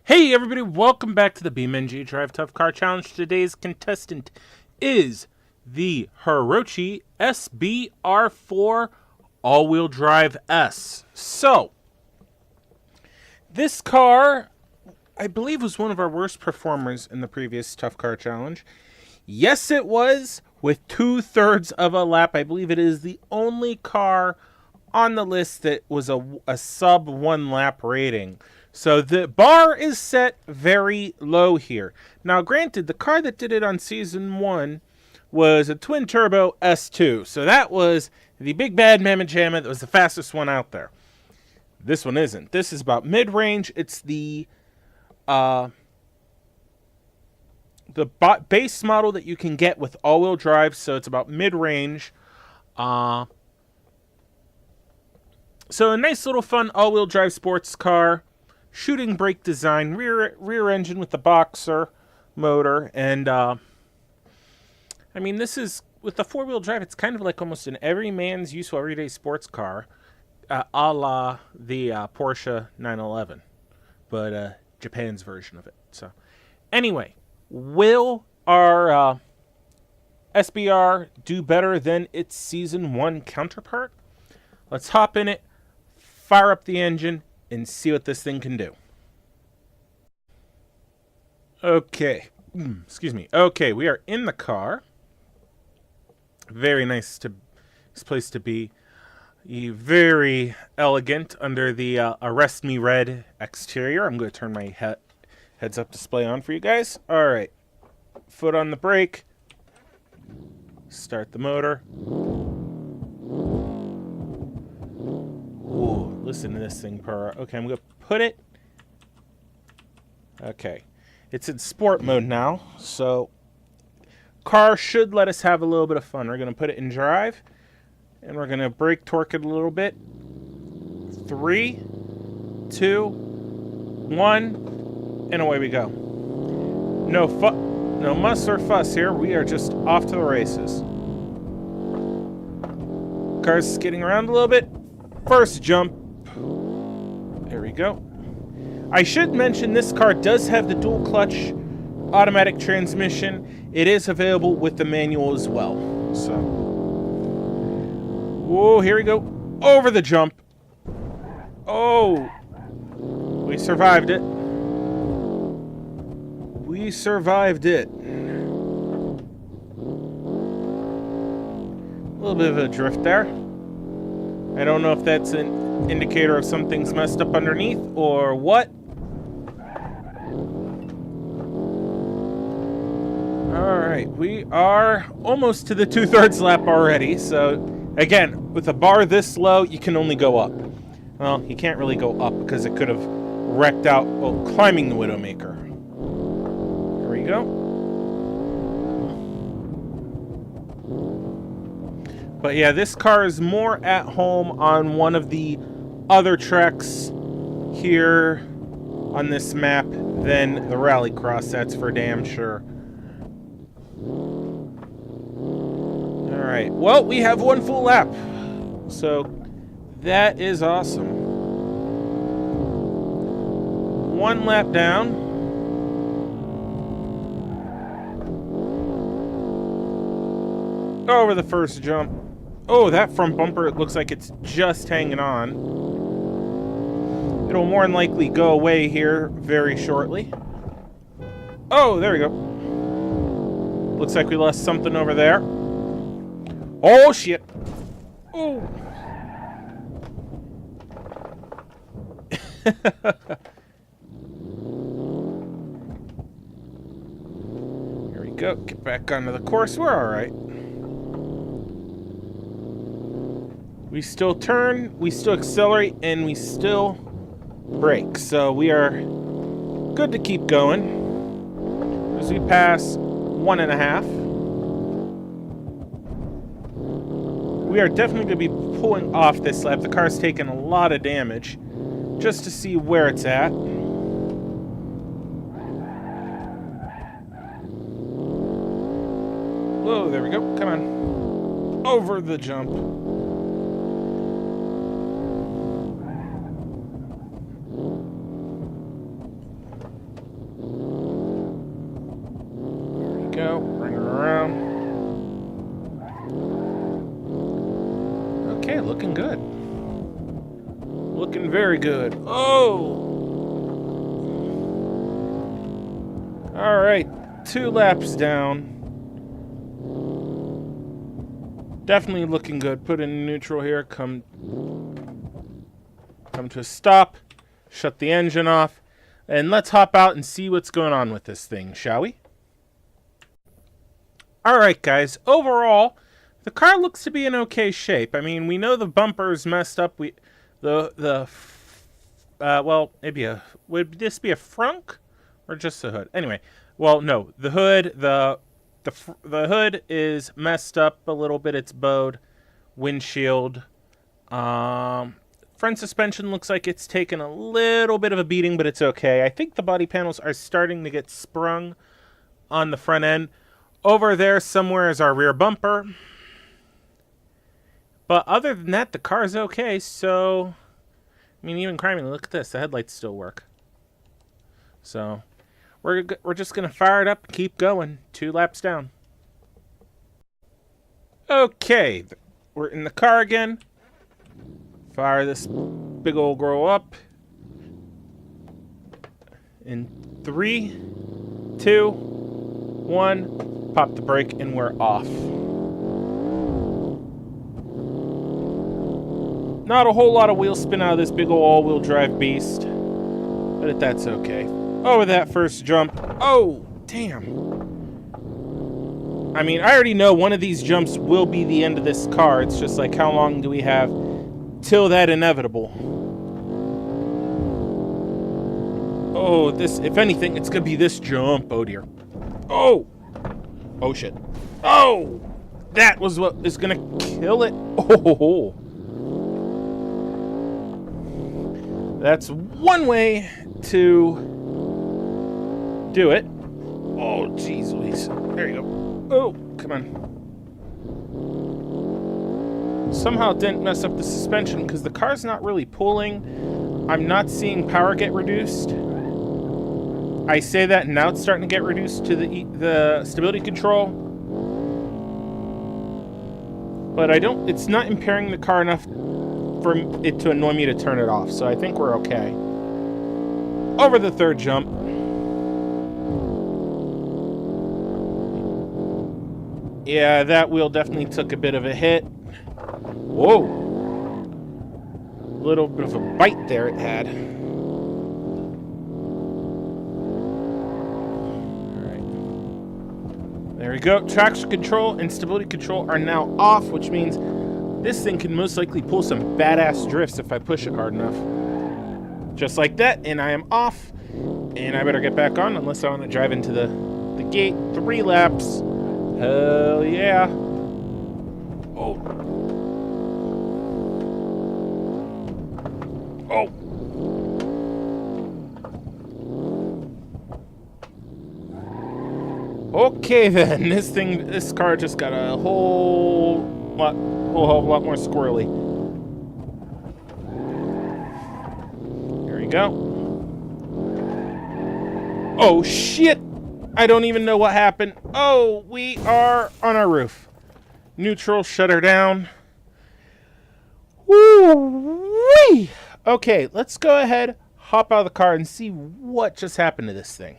Hey everybody, welcome back to the BeamNG.drive Tough Car Challenge. Today's contestant is the Hirochi SBR4 AWD S. So, this car, I believe, was one of our worst performers in the previous Tough Car Challenge. Yes, it was, with 2/3 of a lap. I believe it is the only car on the list that was a sub 1 lap rating. So the bar is set very low here. Now, granted, the car that did it on Season 1 was a twin-turbo S2. So that was the big bad mamma jamma that was the fastest one out there. This one isn't. This is about mid-range. It's the base model that you can get with all-wheel drive. So it's about mid-range. So a nice little fun all-wheel drive sports car. Shooting brake design, rear engine with the boxer motor, and I mean, this is, with the 4-wheel drive, it's kind of like almost an every man's useful everyday sports car, a la the Porsche 911, but Japan's version of it. So anyway, will our SBR do better than its Season 1 counterpart? Let's hop in it, fire up the engine, and see what this thing can do. Okay. Excuse me. Okay, we are in the car. Very nice place to be. Very elegant under the Arrest Me Red exterior. I'm going to turn my heads-up display on for you guys. All right. Foot on the brake. Start the motor. Ooh, listen to this thing purr. Okay, I'm going to put it... Okay. It's in sport mode now, so car should let us have a little bit of fun. We're going to put it in drive, and we're going to brake torque it a little bit. 3, 2, 1, and away we go. No muss or fuss here. We are just off to the races. Car's skidding around a little bit. First jump. There we go. I should mention this car does have the dual clutch automatic transmission. It is available with the manual as well. So, whoa, here we go. Over the jump. Oh, we survived it. We survived it. A little bit of a drift there. I don't know if that's an indicator of something's messed up underneath or what. Alright, we are almost to the 2/3 lap already. So, again, with a bar this low, you can only go up. Well, you can't really go up because it could have wrecked out while climbing the Widowmaker. Here we go. But yeah, this car is more at home on one of the other tracks here on this map than the Rallycross, that's for damn sure. Alright, well, we have one full lap. So, that is awesome. One lap down. Over the first jump. Oh, that front bumper, it looks like it's just hanging on. It'll more than likely go away here very shortly. Oh, there we go. Looks like we lost something over there. Oh, shit. Oh. Here we go. Get back onto the course. We're all right. We still turn, we still accelerate, and we still brake. So we are good to keep going. As we pass 1.5. We are definitely going to be pulling off this lap. The car's taken a lot of damage. Just to see where it's at. Whoa, there we go. Come on. Over the jump. go. Bring her around. Okay, looking good. Looking very good. Oh! Alright, 2 laps down. Definitely looking good. Put in neutral here. Come to a stop. Shut the engine off. And let's hop out and see what's going on with this thing, shall we? Alright, guys. Overall, the car looks to be in okay shape. I mean, we know the bumper's messed up. Well, maybe would this be a frunk or just the hood? Anyway, well, no, the hood, the hood is messed up a little bit. It's bowed. Windshield. Front suspension looks like it's taken a little bit of a beating, but it's okay. I think the body panels are starting to get sprung on the front end. Over there somewhere is our rear bumper. But other than that, the car is okay. So, I mean, even criming, look at this. The headlights still work. So, we're just going to fire it up and keep going. 2 laps down. Okay, we're in the car again. Fire this big old girl up. In 3, 2, 1. Pop the brake and we're off. Not a whole lot of wheel spin out of this big old all-wheel drive beast. But that's okay. Over that first jump. Oh, damn. I mean, I already know one of these jumps will be the end of this car. It's just like, how long do we have till that inevitable? Oh, this, if anything, it's going to be this jump. Oh, dear. Oh. Oh, shit. Oh. That was what is going to kill it. Oh. That's one way to do it. Oh, jeez Louise. There you go. Oh, come on. Somehow it didn't mess up the suspension because the car's not really pulling. I'm not seeing power get reduced. I say that and now it's starting to get reduced to the stability control. But it's not impairing the car enough for it to annoy me to turn it off. So I think we're okay. Over the third jump. Yeah, that wheel definitely took a bit of a hit. Whoa. A little bit of a bite there it had. Alright. There we go. Traction control and stability control are now off, which means this thing can most likely pull some badass drifts if I push it hard enough. Just like that, and I am off. And I better get back on unless I want to drive into the gate. 3 laps. Hell yeah. Oh. Oh. Okay then, this car just got a whole hell of a lot more squirrely. Here we go. Oh shit! I don't even know what happened. Oh, we are on our roof. Neutral, shut her down. Woo-wee! Okay, let's go ahead, hop out of the car, and see what just happened to this thing.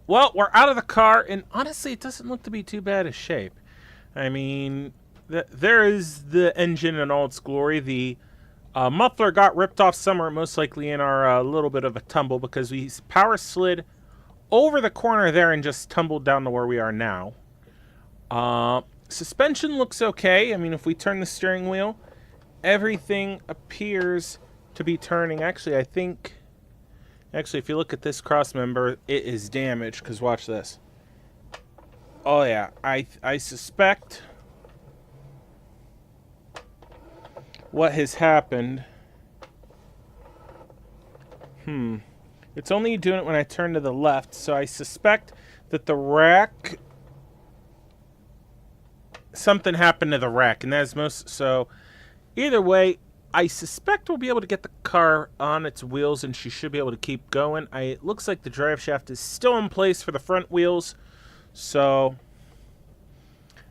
Well, we're out of the car, and honestly, it doesn't look to be too bad a shape. I mean, there is the engine in all its glory. The muffler got ripped off somewhere, most likely in our little bit of a tumble, because we power slid over the corner there and just tumbled down to where we are now. Suspension looks okay. I mean, if we turn the steering wheel, everything appears to be turning. Actually, I think... Actually, if you look at this cross member, it is damaged, because watch this. Oh, yeah. I suspect what has happened. It's only doing it when I turn to the left, so I suspect that the rack... Something happened to the rack, and that is most... So, either way, I suspect we'll be able to get the car on its wheels and she should be able to keep going. It looks like the drive shaft is still in place for the front wheels. So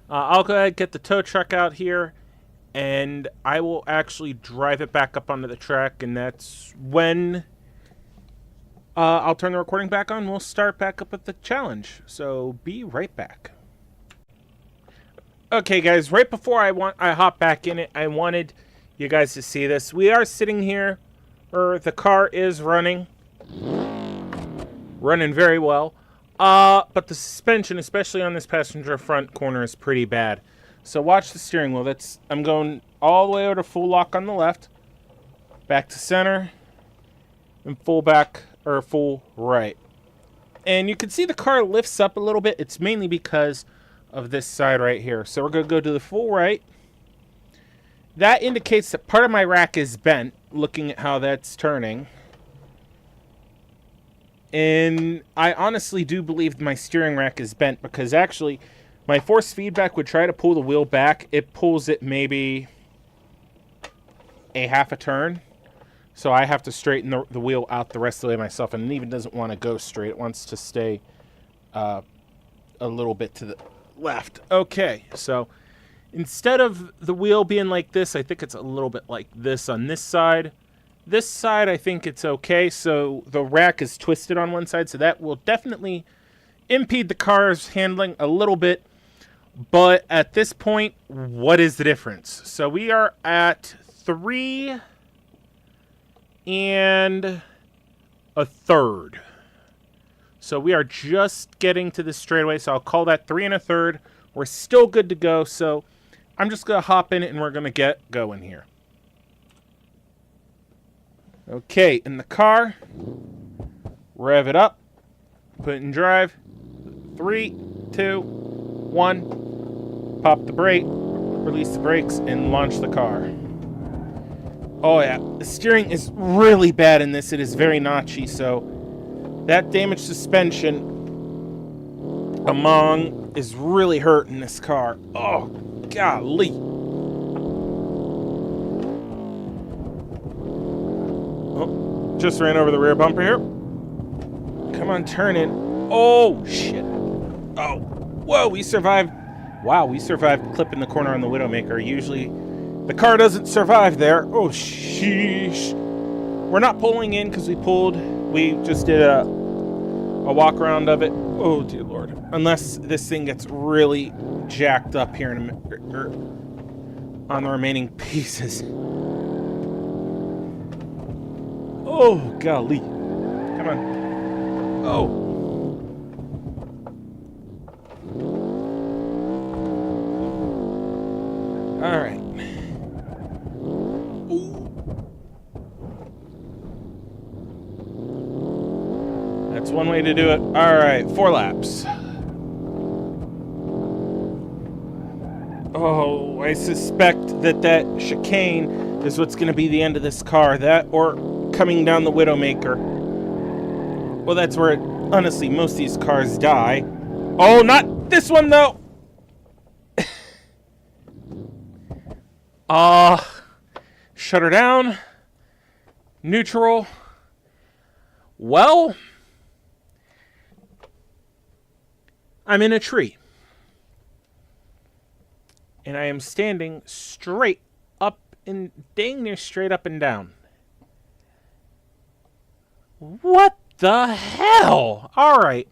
I'll go ahead and get the tow truck out here and I will actually drive it back up onto the track, and that's when I'll turn the recording back on. We'll start back up with the challenge. So be right back. Okay, guys, right before I hop back in it, I wanted you guys to see this. We are sitting here, or the car is running very well. But the suspension, especially on this passenger front corner, is pretty bad. So watch the steering wheel. I'm going all the way over to full lock on the left, back to center, and full back or full right. And you can see the car lifts up a little bit. It's mainly because of this side right here. So we're going to go to the full right. That indicates that part of my rack is bent, looking at how that's turning. And I honestly do believe my steering rack is bent because actually my force feedback would try to pull the wheel back. It pulls it maybe a half a turn. So I have to straighten the wheel out the rest of the way myself. And it even doesn't want to go straight. It wants to stay a little bit to the left. Okay, so instead of the wheel being like this, I think it's a little bit like this on this side. This side, I think it's okay. So the rack is twisted on one side, so that will definitely impede the car's handling a little bit. But at this point, what is the difference? So we are at 3 1/3. So we are just getting to the straightaway. So I'll call that 3 1/3. We're still good to go. So I'm just going to hop in it and we're going to get going here. Okay, in the car, rev it up, put it in drive. 3, 2, 1. Pop the brake, release the brakes, and launch the car. Oh yeah, the steering is really bad in this. It is very notchy, so that damaged suspension is really hurting this car. Oh, golly. Oh, just ran over the rear bumper here. Come on, turn in. Oh, shit. Oh, whoa, we survived. Wow, we survived clipping the corner on the Widowmaker. Usually the car doesn't survive there. Oh, sheesh. We're not pulling in because we just did a walk around of it. Oh, dear Lord. Unless this thing gets really jacked up here on the remaining pieces. Oh, golly. Come on. Oh. All right. That's one way to do it. All right, 4 laps. Oh, I suspect that chicane is what's going to be the end of this car. That or coming down the Widowmaker. Well, that's where, honestly, most of these cars die. Oh, not this one, though. Shut her down. Neutral. Well, I'm in a tree. And I am standing straight up and dang near straight up and down. What the hell? All right.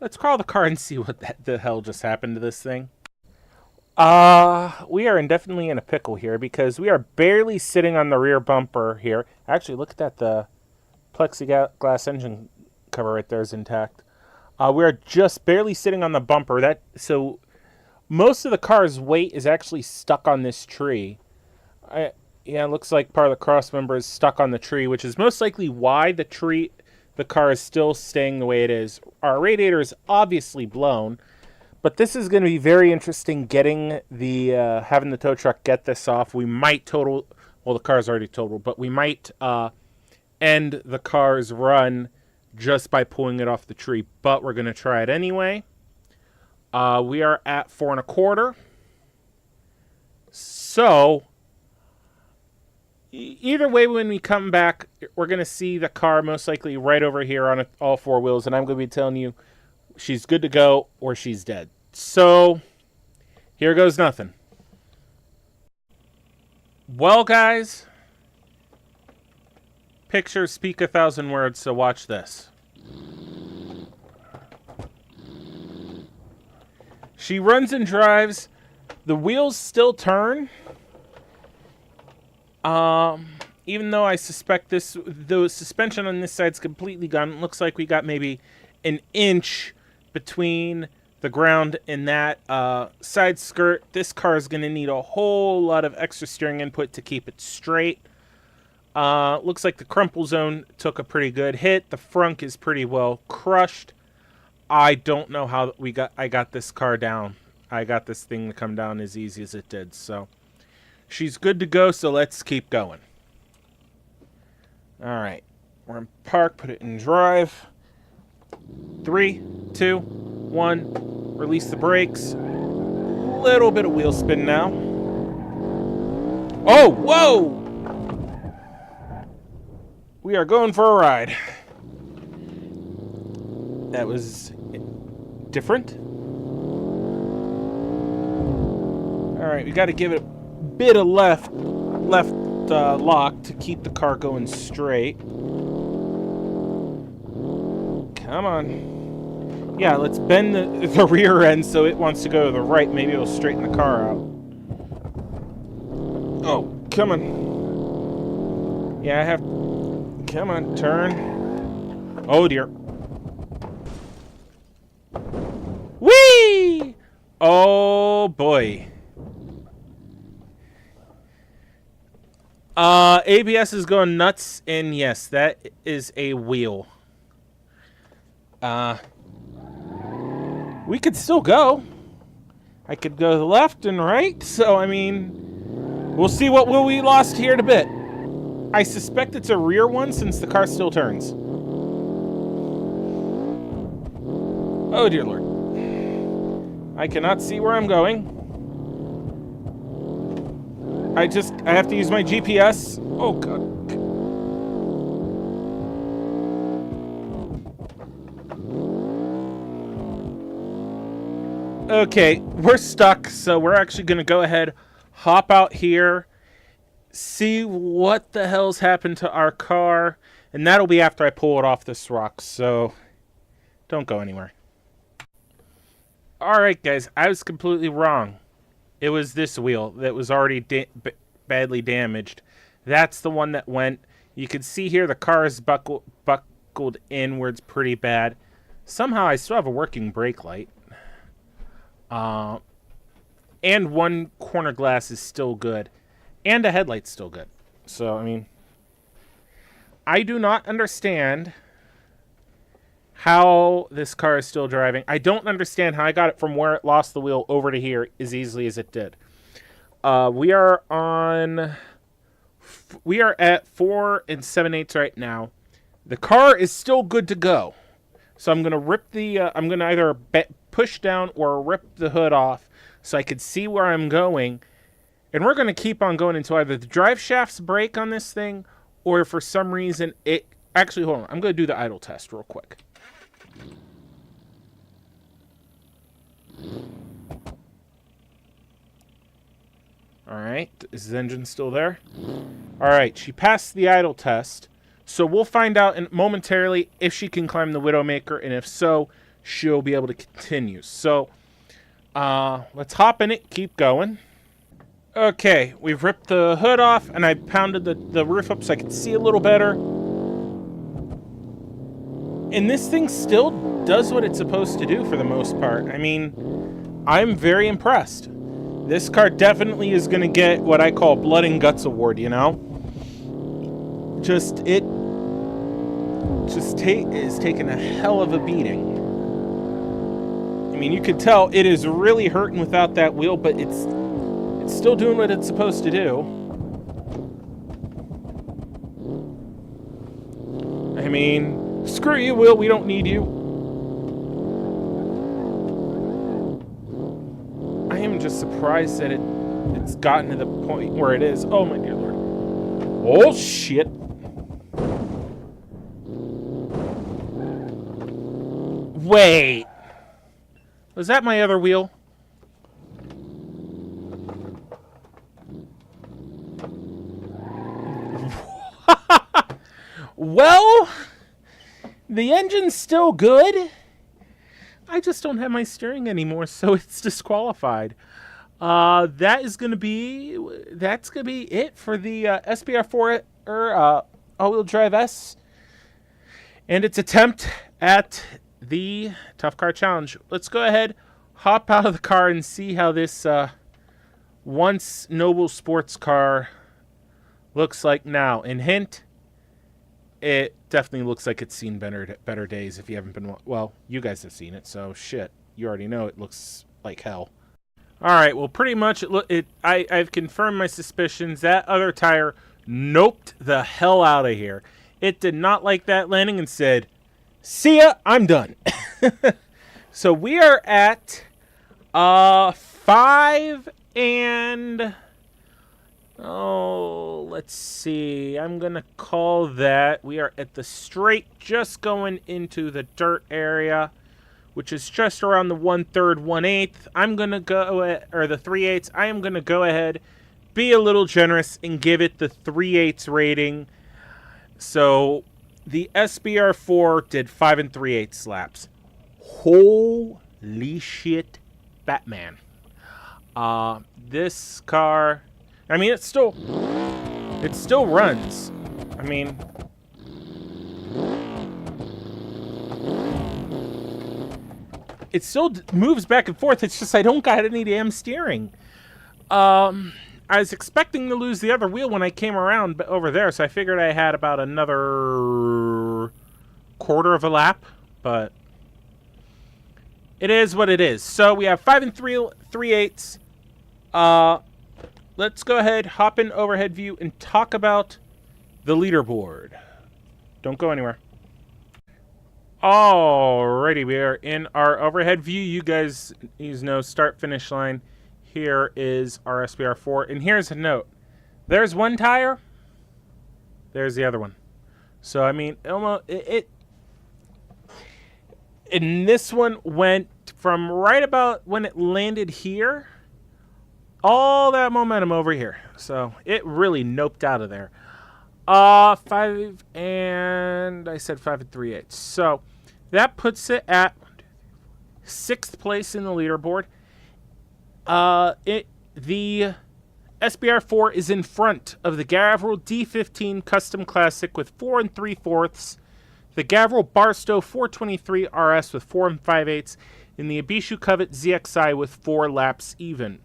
Let's crawl the car and see what the hell just happened to this thing. We are definitely in a pickle here because we are barely sitting on the rear bumper here. Actually, look at that. The plexiglass engine cover right there is intact. We are just barely sitting on the bumper. So most of the car's weight is actually stuck on this tree. Yeah, it looks like part of the cross member is stuck on the tree, which is most likely why the car is still staying the way it is. Our radiator is obviously blown. But this is going to be very interesting getting having the tow truck get this off. We might well, the car's already totaled, but we might end the car's run just by pulling it off the tree. But we're going to try it anyway. We are at 4 1/4. So Either way, when we come back, we're going to see the car most likely right over here on all four wheels, and I'm going to be telling you she's good to go or she's dead. So, here goes nothing. Well, guys, pictures speak 1,000 words, so watch this. She runs and drives. The wheels still turn. Even though I suspect the suspension on this side's completely gone. It looks like we got maybe an inch between the ground and that side skirt. This car is going to need a whole lot of extra steering input to keep it straight. Looks like the crumple zone took a pretty good hit. The frunk is pretty well crushed. I don't know how I got this car down. I got this thing to come down as easy as it did. So she's good to go, so let's keep going. All right. We're in park, put it in drive. 3, 2, 1. Release the brakes. Little bit of wheel spin now. Oh, whoa! We are going for a ride. That was different. All right, we got to give it a bit of left lock to keep the car going straight. Come on. Yeah, let's bend the rear end so it wants to go to the right. Maybe it'll straighten the car out. Oh, come on. Yeah, I have... Come on, turn. Oh, dear. Whee! Oh, boy. ABS is going nuts, and yes, that is a wheel. We could still go. I could go to the left and right, so, I mean, we'll see what wheel we lost here in a bit. I suspect it's a rear one since the car still turns. Oh, dear Lord. I cannot see where I'm going. I have to use my GPS. Oh, God. Okay, we're stuck, so we're actually going to go ahead, hop out here, see what the hell's happened to our car, and that'll be after I pull it off this rock, so don't go anywhere. Alright, guys, I was completely wrong. It was this wheel that was already badly damaged. That's the one that went. You can see here the car is buckled inwards pretty bad. Somehow I still have a working brake light. And one corner glass is still good. And a headlight's still good. So, I mean, I do not understand how this car is still driving. I don't understand how I got it from where it lost the wheel over to here as easily as it did. We are at 4 7/8 right now. The car is still good to go. So I'm going to rip I'm going to either push down or rip the hood off so I could see where I'm going. And we're going to keep on going until either the drive shafts break on this thing or for some reason it... Actually, hold on. I'm going to do the idle test real quick. Alright, is the engine still there? Alright, she passed the idle test. So we'll find out momentarily if she can climb the Widowmaker, and if so, she'll be able to continue. So, let's hop in it, keep going. Okay, we've ripped the hood off, and I pounded the roof up so I could see a little better. And this thing still does what it's supposed to do for the most part. I mean, I'm very impressed. This car definitely is going to get what I call Blood and Guts Award, you know? It is taking a hell of a beating. I mean, you could tell it is really hurting without that wheel, but it's still doing what it's supposed to do. I mean, screw you, wheel, we don't need you. I am just surprised that it's gotten to the point where it is. Oh, my dear Lord. Oh, shit. Wait. Was that my other wheel? Well, the engine's still good. I just don't have my steering anymore, so it's disqualified. That's gonna be it for the SBR4 all-wheel drive S and its attempt at the Tough Car Challenge. Let's go ahead, hop out of the car, and see how this once noble sports car looks like now. And hint, it definitely looks like it's seen better days. If you haven't been, well, you guys have seen it, so shit, you already know it looks like hell. All right, well, pretty much I've confirmed my suspicions. That other tire noped the hell out of here. It did not like that landing and said, "See ya, I'm done." So we are at 5 and let's see. I'm gonna call that we are at the straight, just going into the dirt area, which is just around the 1/3, 1/8. I'm gonna go or the 3/8. I am gonna go ahead, be a little generous, and give it the 3/8 rating. So the SBR4 did 5 3/8 laps. Holy shit, Batman! This car, I mean, it still runs. I mean, it still moves back and forth. It's just I don't got any damn steering. I was expecting to lose the other wheel when I came around over there, so I figured I had about another quarter of a lap, but it is what it is. So we have 5 3/8. Let's go ahead, hop in overhead view, and talk about the leaderboard. Don't go anywhere. Alrighty, we are in our overhead view. You guys know start finish line. Here is our SBR4, and here's a note. There's one tire. There's the other one. So I mean, almost and this one went from right about when it landed here, all that momentum over here. So it really noped out of there. 5 and I said 5 3/8. So that puts it at 6th place in the leaderboard. The SBR4 is in front of the Gavril D15 Custom Classic with 4 3/4, the Gavril Barstow 423 RS with 4 5/8, and the Ibishu Covet ZXI with 4 laps even.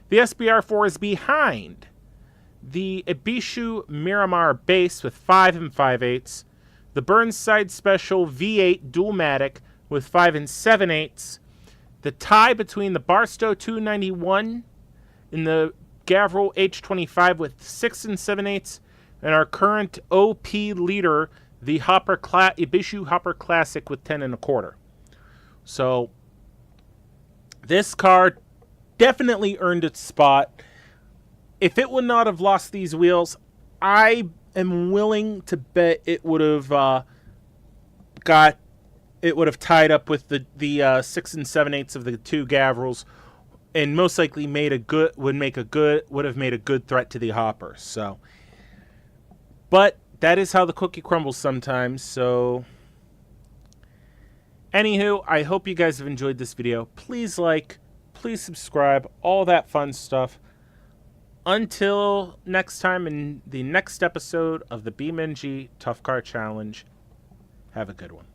The SBR4 is behind the Ibishu Miramar Base with 5 5/8, the Burnside Special V8 Dualmatic with 5 7/8, the tie between the Barstow 291 and the Gavril H25 with 6 7/8, and our current OP leader, the Ibishu Hopper Classic with 10 1/4. So this car definitely earned its spot. If it would not have lost these wheels, I am willing to bet it would have tied up with the 6 7/8 of the two Gavrils, and most likely would have made a good threat to the Hopper. So, but that is how the cookie crumbles sometimes. So, anywho, I hope you guys have enjoyed this video. Please like, please subscribe, all that fun stuff. Until next time in the next episode of the BeamNG Tough Car Challenge, have a good one.